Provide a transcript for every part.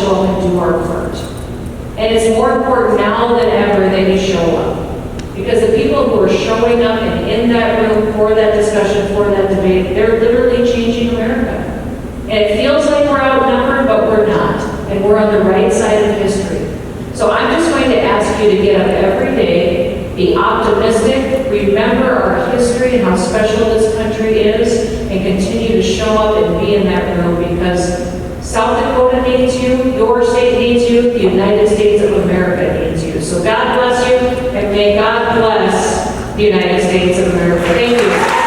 show up and do our part. And it's more important now than ever that you show up. Because the people who are showing up and in that room for that discussion, for that debate, they're literally changing America. And it feels like we're outnumbered, but we're not. And we're on the right side of history. So I'm just going to ask you to get up every day, be optimistic, remember our history and how special this country is, and continue to show up and be in that room, because South Dakota needs you, your state needs you, the United States of America needs you. So God bless you, and may God bless the United States of America. Thank you.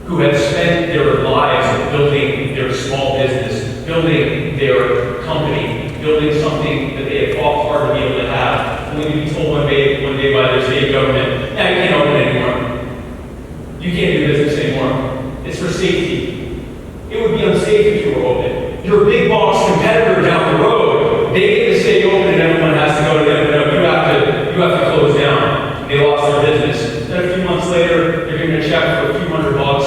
Who have spent their lives building their small business, building their company, building something that they have fought hard to be able to have, only to be told one day by their state government, "Now you can't open anymore. You can't do business anymore. It's for safety." It would be unsafe if you were open. Your big box competitor down the road, they get to stay open and everyone has to go to them. No, you have to close down. They lost their business. Then a few months later, they're getting a check for a few $100.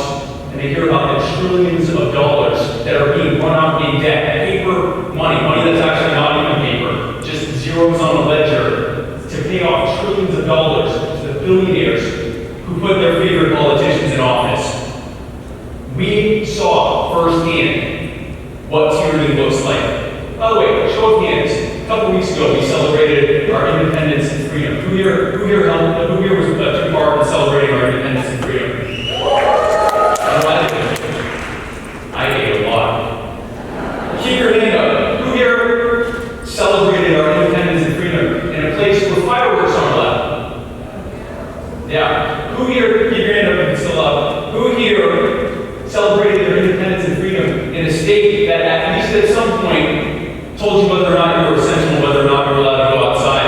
And they hear about the trillions of dollars that are being run out in debt, paper money that's actually not even paper, just zeros on a ledger, to pay off trillions of dollars to the billionaires who put their favorite politicians in office. We saw firsthand what tyranny looks like. By the way, show of hands. A couple weeks ago, we celebrated our independence and freedom. Who here was took part in celebrating our independence and freedom? I ate a lot. Keep your hand up. Who here celebrated our independence and freedom in a place where fireworks aren't allowed? Yeah. Who here, keep your hand up if it's still up. Who here celebrated their independence and freedom in a state that at least at some point told you whether or not you were essential, whether or not you were allowed to go outside?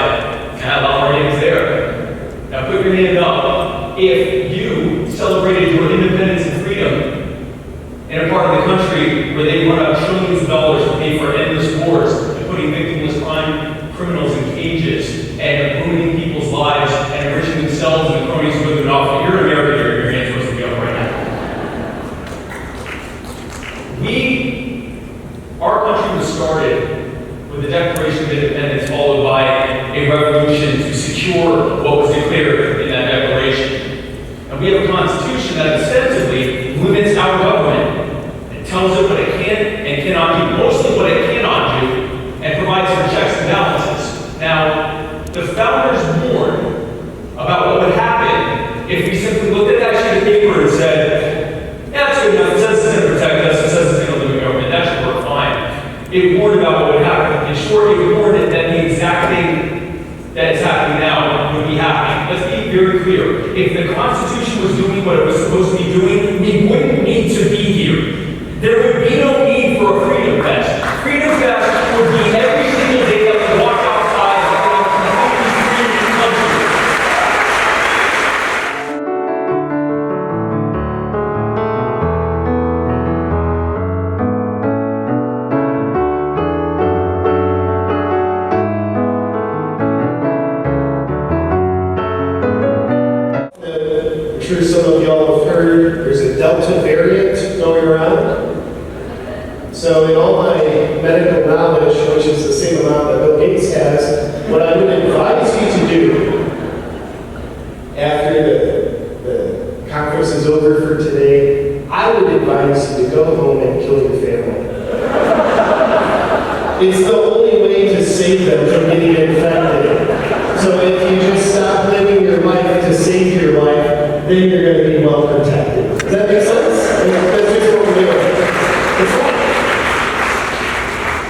I had a lot more hands there. Now put your hand up if you celebrated your independence and freedom in a part of the country where they run out trillions of dollars to pay for endless wars and putting victimless crime criminals in cages and ruining people's lives and enriching themselves and the cronies who live in office. You're in America, your hands supposed to be up right now. Our country was started with the Declaration of Independence, followed by a revolution to secure what was declared in that declaration. And we have a constitution that ostensibly limits our government. It tells it what it can and cannot do, mostly what it cannot do, and provides for checks and balances. Now, the founders warned about what would happen if we simply looked at that sheet of paper and said, "Yeah, that's good enough. It says it's going to protect us. It says it's going to limit government. That should work fine." It warned about what would happen. In short, it warned that the exact thing that is happening now would be happening. Let's be very clear. If the Constitution was doing what it was supposed to be doing, we wouldn't need to be here. There would be no need for a Freedom Fest. Freedom Fest would be every single day that we walk outside and we have a completely free country. I'm sure some of y'all have heard there's a Delta variant going around. So in all my medical knowledge, which is the same amount that Bill Gates has, what I would advise you to do after the conference is over for today I would advise you to go home and kill your family. It's the only way to save them from getting infected. So if you just stop living your life to save your life, then you're going to be well protected. Does that make sense? I mean, that's just what we're doing. It's fine.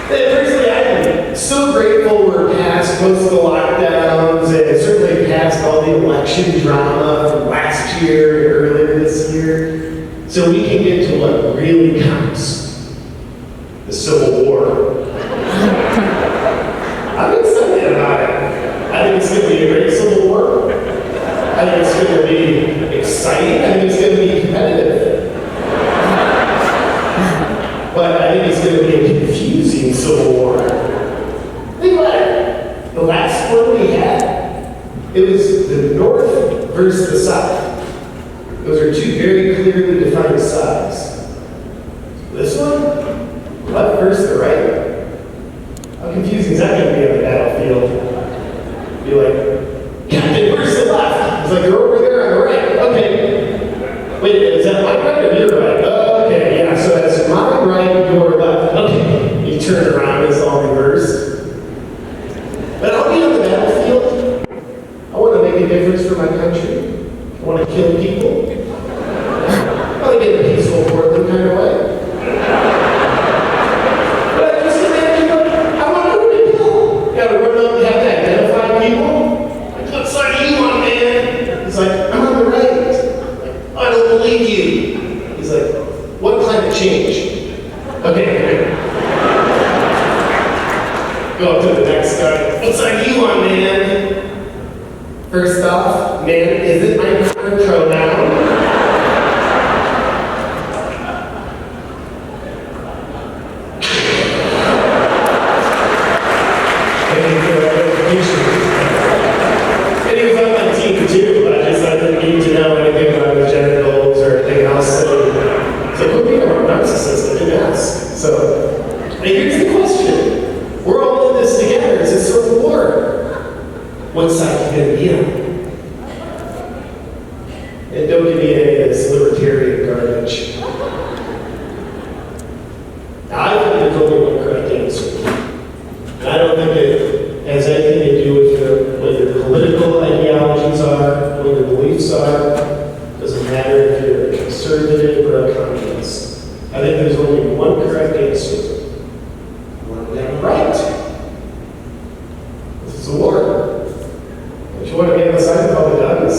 Personally, I'm so grateful we're past most of the lockdowns and certainly past all the election drama from last year and earlier this year. So we can get to what really counts, the Civil War. I'm excited about it. I think it's going to be a great Civil War. I think it's going to be exciting. I think it's going to be competitive. But I think it's going to be a confusing Civil War. Think about it. The last one we had, it was the North versus the South. Those are two very clearly defined sides. This one, left versus the right. How confusing is that going to be on the battlefield? Be like, Captain, where's the left? It's like, they're over there on the right. Okay. Wait, is that my right or your right? Oh, okay, yeah, so that's my right, your left. Okay. You turn around, it's all reversed. But I'll be on the battlefield. I want to make a difference for my country. I want to kill people. I want to get a peaceful Portland kind of way. Gotta run up and have to identify people. Like, what side are you on, man? He's like, I'm on the right. Like, I don't believe you. He's like, what climate change? Okay. Go up to the next guy. What side are you on, man? First off, man isn't my pronoun. What side are you going to be on? And don't give me any of this libertarian garbage. Now, I think there's only one correct answer. And I don't think it has anything to do with what your political ideologies are, what your beliefs are. It doesn't matter if you're a conservative or a communist. I think there's only one correct answer. One damn right. This is a war. You want to be on the side of all the guns?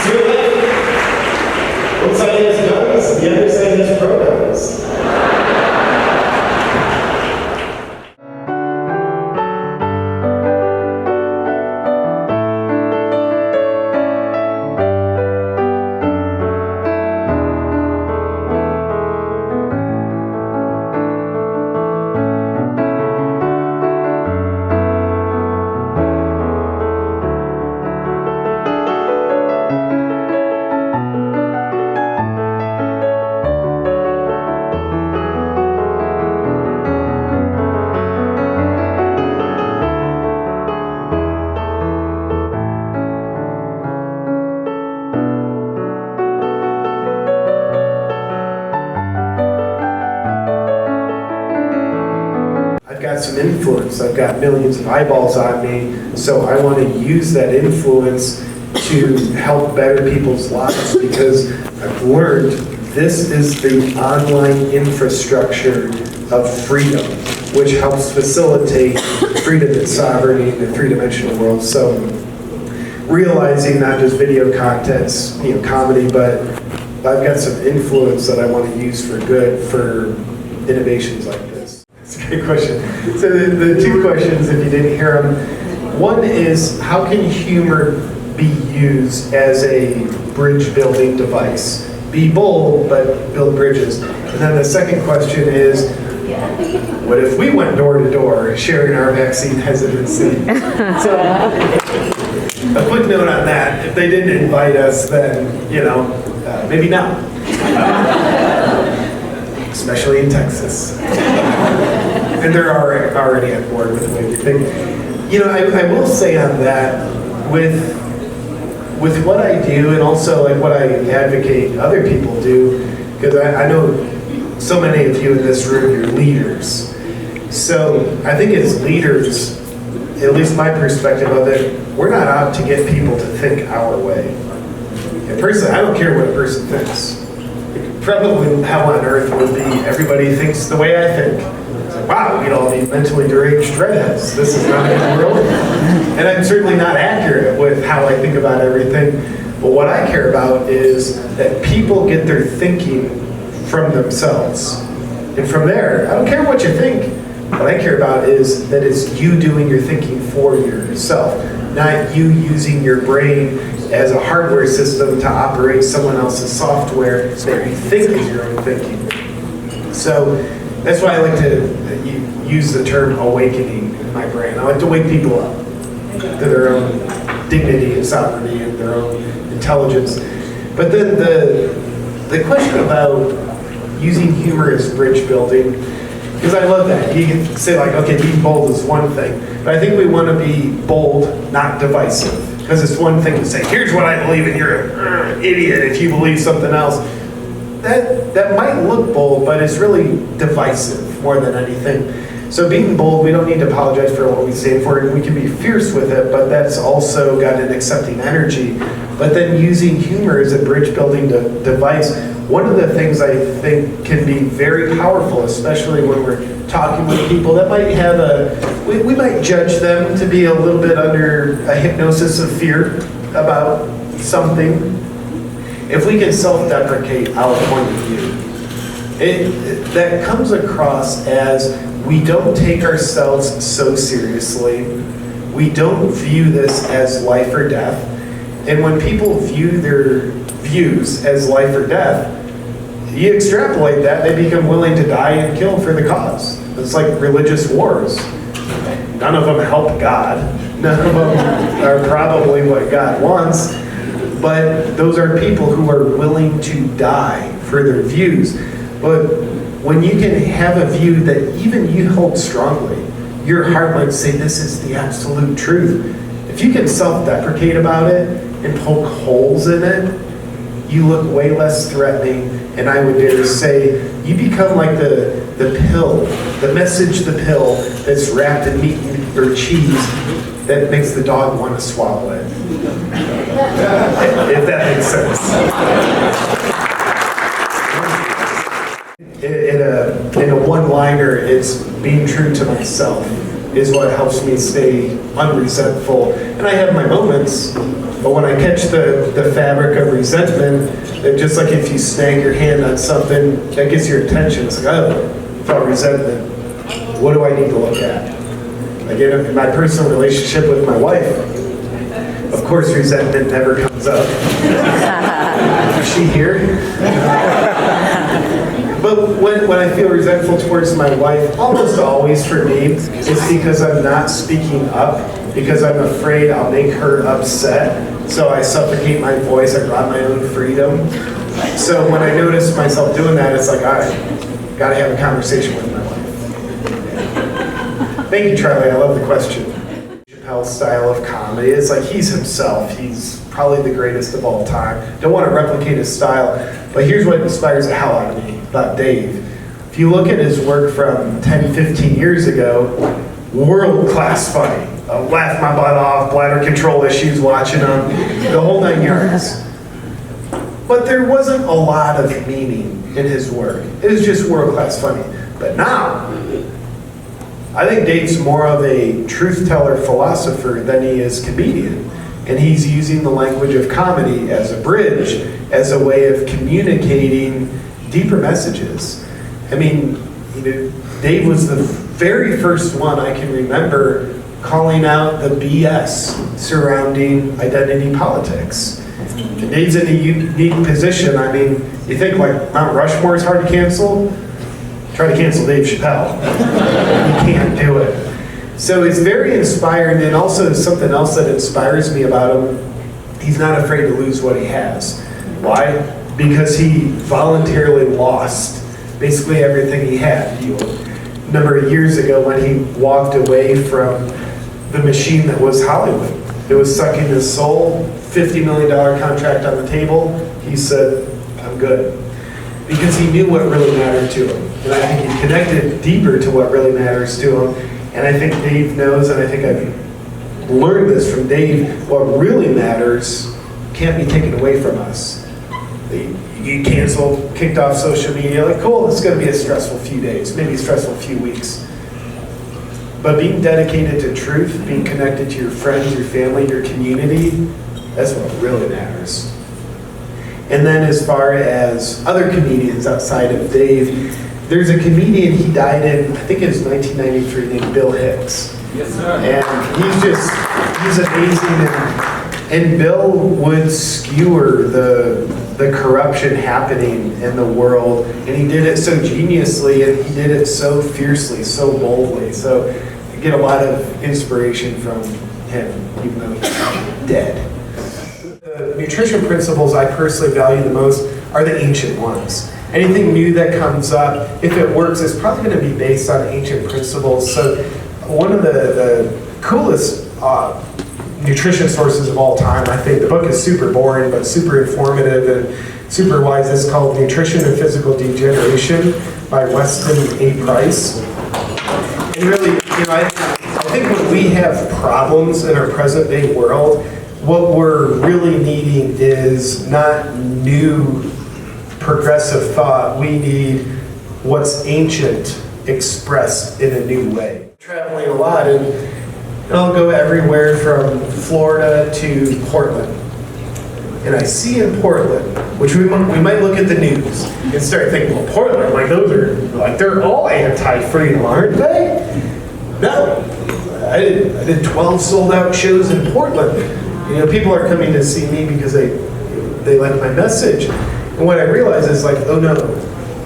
To your left. One side has guns, the other side has pronouns. Some influence. I've got millions of eyeballs on me, so I want to use that influence to help better people's lives because I've learned this is the online infrastructure of freedom, which helps facilitate freedom and sovereignty in the three-dimensional world. So realizing not just video content's, comedy, but I've got some influence that I want to use for good for innovations like this. That's a good question. So the two questions, if you didn't hear them, one is how can humor be used as a bridge building device? Be bold, but build bridges. And then the second question is, what if we went door to door sharing our vaccine hesitancy? So a quick note on that, if they didn't invite us, then, maybe not. Especially in Texas. And they're already on board with the way we think. I will say on that, with with what I do and also like what I advocate other people do, because I know so many of you in this room, you're leaders. So I think as leaders, at least my perspective of it, we're not out to get people to think our way. And personally, I don't care what a person thinks. Probably hell on earth would be everybody thinks the way I think. It's like, wow, we'd all be mentally deranged redheads. This is not a good world. And I'm certainly not accurate with how I think about everything. But what I care about is that people get their thinking from themselves. And from there, I don't care what you think. What I care about is that it's you doing your thinking for yourself, not you using your brain as a hardware system to operate someone else's software that you think is your own thinking. So that's why I like to use the term awakening in my brain. I like to wake people up to their own dignity and sovereignty and their own intelligence. But then the question about using humor as bridge building, because I love that. You can say like, okay, being bold is one thing, but I think we want to be bold, not divisive. Because it's one thing to say, here's what I believe and you're an idiot if you believe something else. That might look bold, but it's really divisive more than anything. So being bold, we don't need to apologize for what we stand for, and we can be fierce with it, but that's also got an accepting energy. But then using humor as a bridge building device, one of the things I think can be very powerful, especially when we're talking with people that might have we might judge them to be a little bit under a hypnosis of fear about something. If we can self-deprecate our point of view, that comes across as we don't take ourselves so seriously. We don't view this as life or death. And when people view their views as life or death, you extrapolate that, they become willing to die and kill for the cause. It's like religious wars. None of them help God. None of them are probably what God wants. But those are people who are willing to die for their views. But when you can have a view that even you hold strongly, your heart might say this is the absolute truth. If you can self-deprecate about it and poke holes in it, you look way less threatening, and I would dare say you become like the pill, the message, the pill that's wrapped in meat or cheese that makes the dog want to swallow it. If that makes sense. In a one-liner, it's being true to myself is what helps me stay unresentful. And I have my moments, but when I catch the fabric of resentment, that just like if you snag your hand on something that gets your attention, it's like, oh, I felt resentment. What do I need to look at? Again, in my personal relationship with my wife, of course resentment never comes up. Is she here? But when I feel resentful towards my wife, almost always for me, it's because I'm not speaking up, because I'm afraid I'll make her upset. So I suffocate my voice, I rob my own freedom. So when I notice myself doing that, it's like, all right, gotta have a conversation with my wife. Thank you, Charlie, I love the question. Chappelle's style of comedy, it's like he's himself. He's probably the greatest of all time. Don't want to replicate his style, but here's what inspires the hell out of me about Dave. If you look at his work from 10, 15 years ago, world-class funny. I laughed my butt off, bladder control issues watching him, the whole 9 yards. But there wasn't a lot of meaning in his work. It was just world-class funny. But now, I think Dave's more of a truth-teller philosopher than he is comedian. And he's using the language of comedy as a bridge, as a way of communicating deeper messages. I mean, Dave was the very first one I can remember calling out the BS surrounding identity politics. And Dave's in a unique position. I mean, you think like Mount Rushmore is hard to cancel? Try to cancel Dave Chappelle. You can't do it. So it's very inspiring, and also something else that inspires me about him, he's not afraid to lose what he has. Why? Because he voluntarily lost basically everything he had. A number of years ago when he walked away from the machine that was Hollywood. It was sucking his soul. $50 million contract on the table. He said, I'm good. Because he knew what really mattered to him. And I think he connected deeper to what really matters to him. And I think Dave knows, and I think I've learned this from Dave, what really matters can't be taken away from us. You canceled, kicked off social media, like, cool, it's going to be a stressful few days, maybe a stressful few weeks. But being dedicated to truth, being connected to your friends, your family, your community, that's what really matters. And then as far as other comedians outside of Dave, there's a comedian, he died in, I think it was 1993, named Bill Hicks. Yes, sir. And he's amazing. And Bill would skewer the corruption happening in the world. And he did it so geniusly, and he did it so fiercely, so boldly. So I get a lot of inspiration from him, even though he's dead. The nutrition principles I personally value the most are the ancient ones. Anything new that comes up, if it works, it's probably going to be based on ancient principles. So one of the coolest nutrition sources of all time, I think, the book is super boring but super informative and super wise. It's called Nutrition and Physical Degeneration by Weston A. Price. And really, I think when we have problems in our present day world, what we're really needing is not new progressive thought. We need what's ancient expressed in a new way. Traveling a lot, and I'll go everywhere from Florida to Portland. And I see in Portland, which we might look at the news and start thinking, well, Portland, like those are, like they're all anti-freedom, aren't they? No, I did 12 sold out shows in Portland. People are coming to see me because they like my message. And what I realize is like, oh no,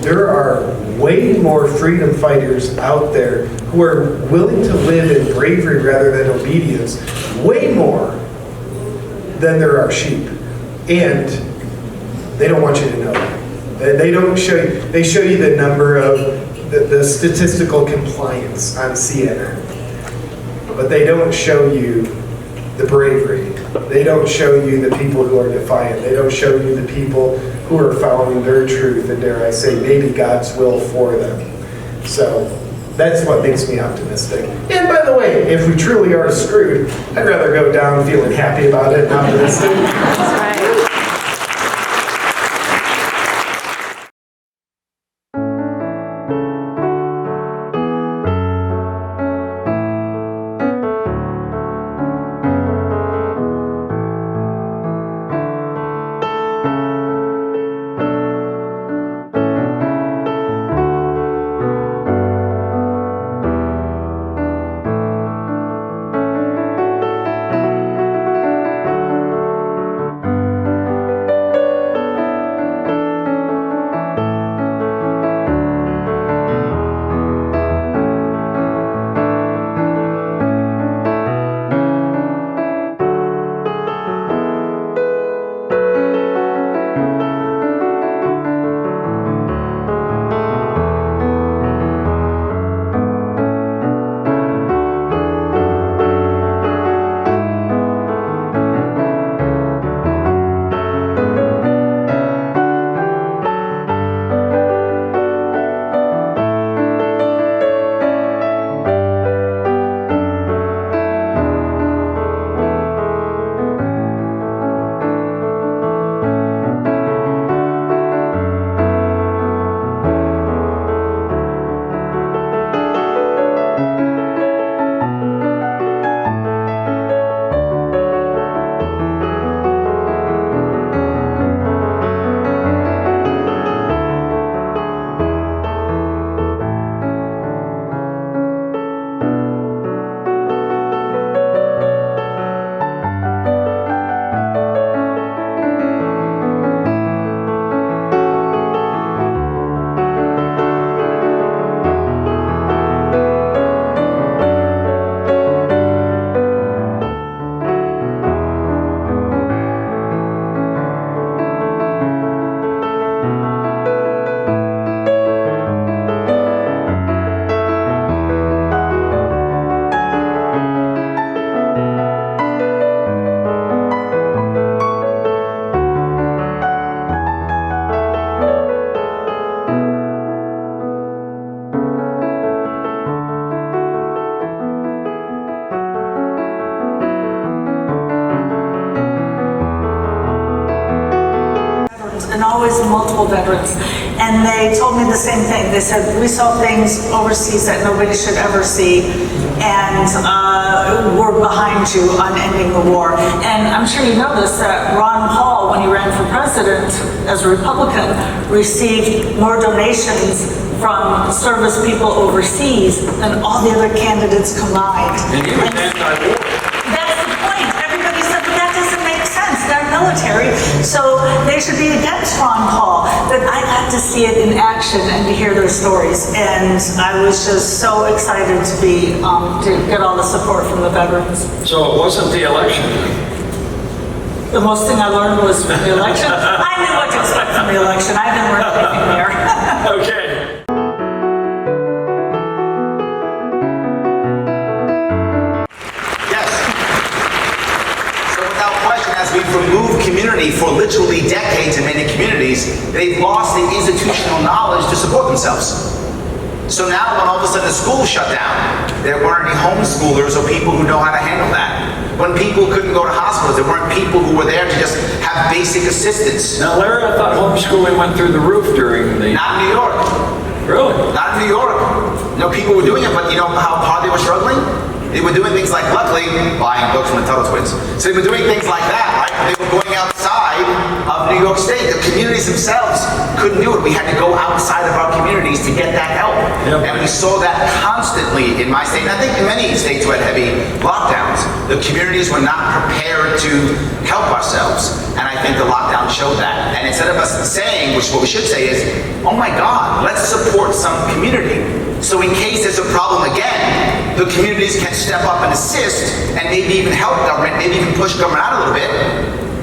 there are way more freedom fighters out there who are willing to live in bravery rather than obedience, way more than there are sheep. And they don't want you to know that. They don't show you, they show you the number of the statistical compliance on CNN. But they don't show you the bravery. They don't show you the people who are defiant. They don't show you the people who are following their truth and, dare I say, maybe God's will for them. So that's what makes me optimistic. And by the way, if we truly are screwed, I'd rather go down feeling happy about it and optimistic. That's right. and always multiple veterans. And they told me the same thing. They said, we saw things overseas that nobody should ever see, and we're behind you on ending the war. And I'm sure you know this, that Ron Paul, when he ran for president as a Republican, received more donations from service people overseas than all the other candidates combined. And he was anti-war. That's the point. Everybody said, but that doesn't make sense. They're military, so they should be against Ron Paul. But I got to see it in action and to hear their stories, and I was just so excited to be to get all the support from the veterans. So it wasn't the election. The most thing I learned was from the election. I knew what to expect from the election. I didn't learn anything there. Okay. As we've removed community for literally decades in many communities, they've lost the institutional knowledge to support themselves. So now when all of a sudden the schools shut down, there weren't any homeschoolers or people who know how to handle that. When people couldn't go to hospitals, there weren't people who were there to just have basic assistance. Now, Larry, I thought homeschooling went through the roof during the... Not in New York. Really? Not in New York. You know, people were doing it, but you know how hard they were struggling? They were doing things like, luckily, buying books from the Tuttle Twins. So they were doing things like that, right? They were going outside of New York State. The communities themselves couldn't do it. We had to go outside of our communities to get that help. Yep. And we saw that constantly in my state, and I think in many states who had heavy lockdowns. The communities were not prepared to help ourselves. And I think the lockdown showed that. And instead of us saying, which what we should say is, oh my God, let's support some community. So in case there's a problem again, the communities can step up and assist and maybe even help government, maybe even push government out a little bit.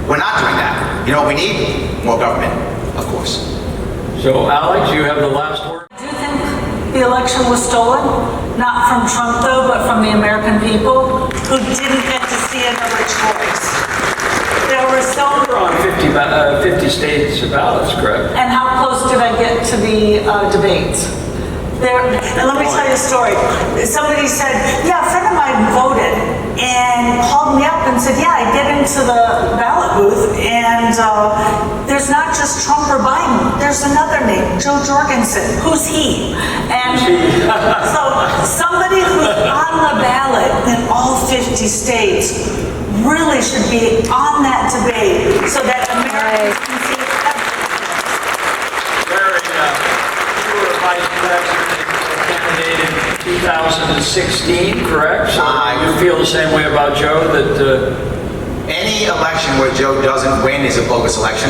We're not doing that. You know what we need? More government, of course. So, Alex, you have the last word? Do you think the election was stolen? Not from Trump, though, but from the American people who didn't get to see another choice. There were so... We're on 50 states ballots, correct? And how close did I get to the debates? And let me tell you a story. Somebody said, yeah, a friend of mine voted and called me up and said, yeah, I get into the ballot booth and there's not just Trump or Biden, there's another name, Joe Jorgensen. Who's he? And so somebody who's on the ballot in all 50 states really should be on that debate so that Americans can see Larry, you were vice president candidate in 2016, correct? So you feel the same way about Joe, that Any election where Joe doesn't win is a bogus election.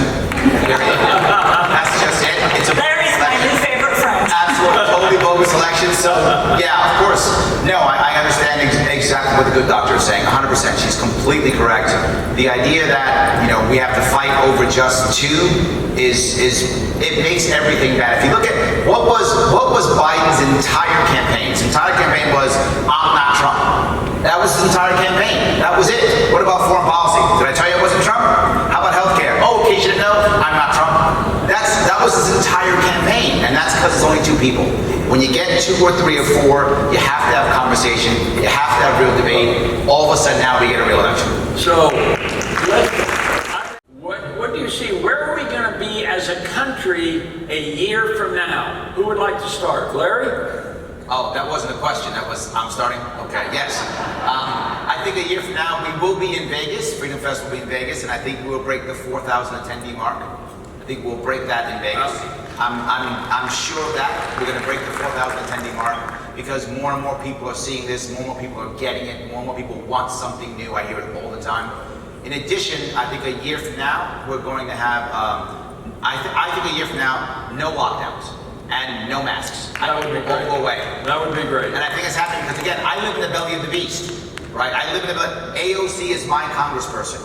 That's just it. It's a Larry's my new favorite friend. absolutely totally bogus election. So yeah, of course. No, I understand exactly what the good doctor is saying. 100%. She's completely correct. The idea that we have to fight over just two is it makes everything bad. If you look at what was Biden's entire campaign. His entire campaign was I'm not Trump. That was his entire campaign. That was it. What about foreign policy? Did I tell you it wasn't Trump? How about healthcare? Oh, in case you didn't know, I'm not Trump. That was his entire campaign, and that's because it's only two people. When you get 2 or 3 or 4, you have to have conversation, you have to have real debate. All of a sudden now we get a real election. so what do you see? Where are we going to be as a country a year from now? Who would like to start? Larry? Oh, that wasn't a question, I'm starting? Okay, yes. I think a year from now we will be in Vegas, Freedom Fest will be in Vegas, and I think we will break the 4,000 attendee mark. I think we'll break that in Vegas. I'm sure of that. We're going to break the 4,000 attendee mark because more and more people are seeing this, more and more people are getting it, more and more people want something new. I hear it all the time. In addition, I think a year from now, we're going to have, I think a year from now, no lockdowns and no masks. That would be great. Go away. That would be great. And I think it's happening because, again, I live in the belly of the beast, right? I live in the belly. AOC is my congressperson.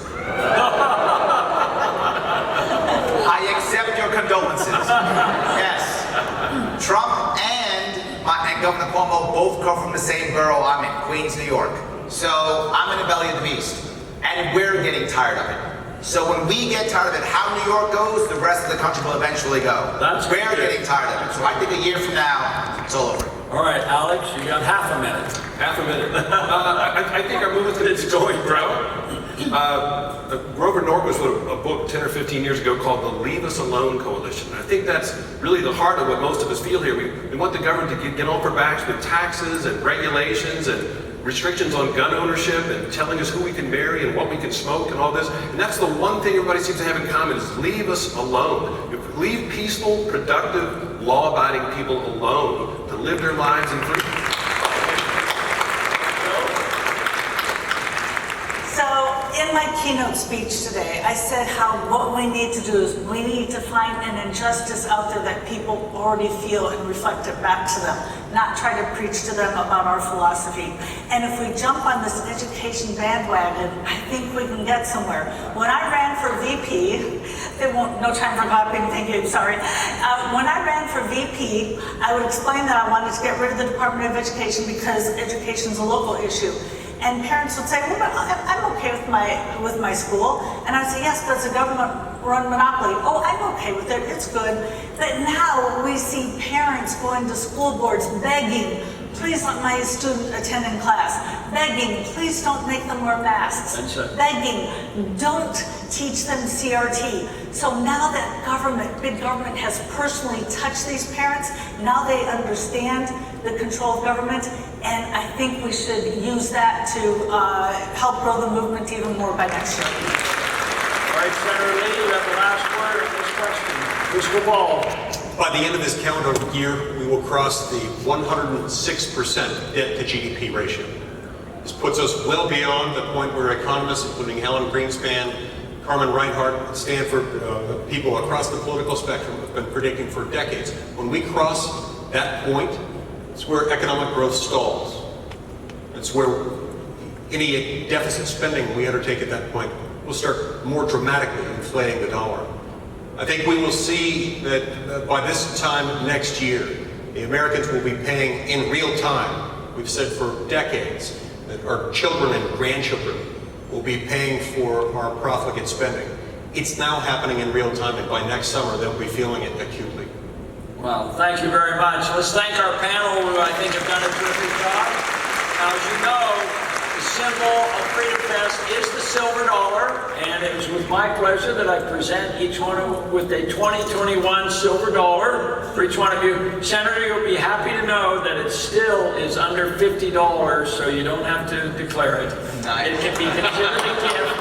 I accept your condolences. Yes. Trump and Governor Cuomo both come from the same borough I'm in, Queens, New York. So I'm in the belly of the beast. And we're getting tired of it. So when we get tired of it, how New York goes, the rest of the country will eventually go. We're getting tired of it. So I think a year from now, it's all over. All right, Alex, you got half a minute. Half a minute. I think our movement's going, bro. Grover Norquist wrote a book 10 or 15 years ago called the Leave Us Alone Coalition. And I think that's really the heart of what most of us feel here. We want the government to get off our backs with taxes and regulations and restrictions on gun ownership and telling us who we can marry and what we can smoke and all this. And that's the one thing everybody seems to have in common is leave us alone. Leave peaceful, productive, law-abiding people alone to live their lives in freedom. So in my keynote speech today, I said how what we need to do is we need to find an injustice out there that people already feel and reflect it back to them, not try to preach to them about our philosophy. And if we jump on this education bandwagon, I think we can get somewhere. When I ran for VP, no time for clapping, thank you, sorry. When I ran for VP, I would explain that I wanted to get rid of the Department of Education because education is a local issue. And parents would say, well, I'm okay with my school. And I'd say, yes, but it's a government-run monopoly. Oh, I'm okay with it, it's good. But now we see parents going to school boards begging, please let my student attend in class. Begging, please don't make them wear masks. Begging, don't teach them CRT. So now that big government has personally touched these parents, now they understand the control of government, and I think we should use that to help grow the movement even more by next year. All right, Senator Lee, you have the last word on this question. Mr. Ball. By the end of this calendar year, we will cross the 106% debt to GDP ratio. This puts us well beyond the point where economists, including Alan Greenspan, Carmen Reinhart at Stanford, people across the political spectrum have been predicting for decades. When we cross that point, it's where economic growth stalls. It's where any deficit spending we undertake at that point will start more dramatically inflating the dollar. I think we will see that by this time next year, the Americans will be paying in real time. We've said for decades that our children and grandchildren will be paying for our profligate spending. It's now happening in real time, and by next summer, they'll be feeling it acutely. Well, thank you very much. Let's thank our panel, who I think have done a terrific job. Now, as you know, the symbol of FreedomFest is the silver dollar, and it was with my pleasure that I present each one with a 2021 silver dollar for each one of you. Senator, you'll be happy to know that it still is under $50, so you don't have to declare it. It can be considered a gift.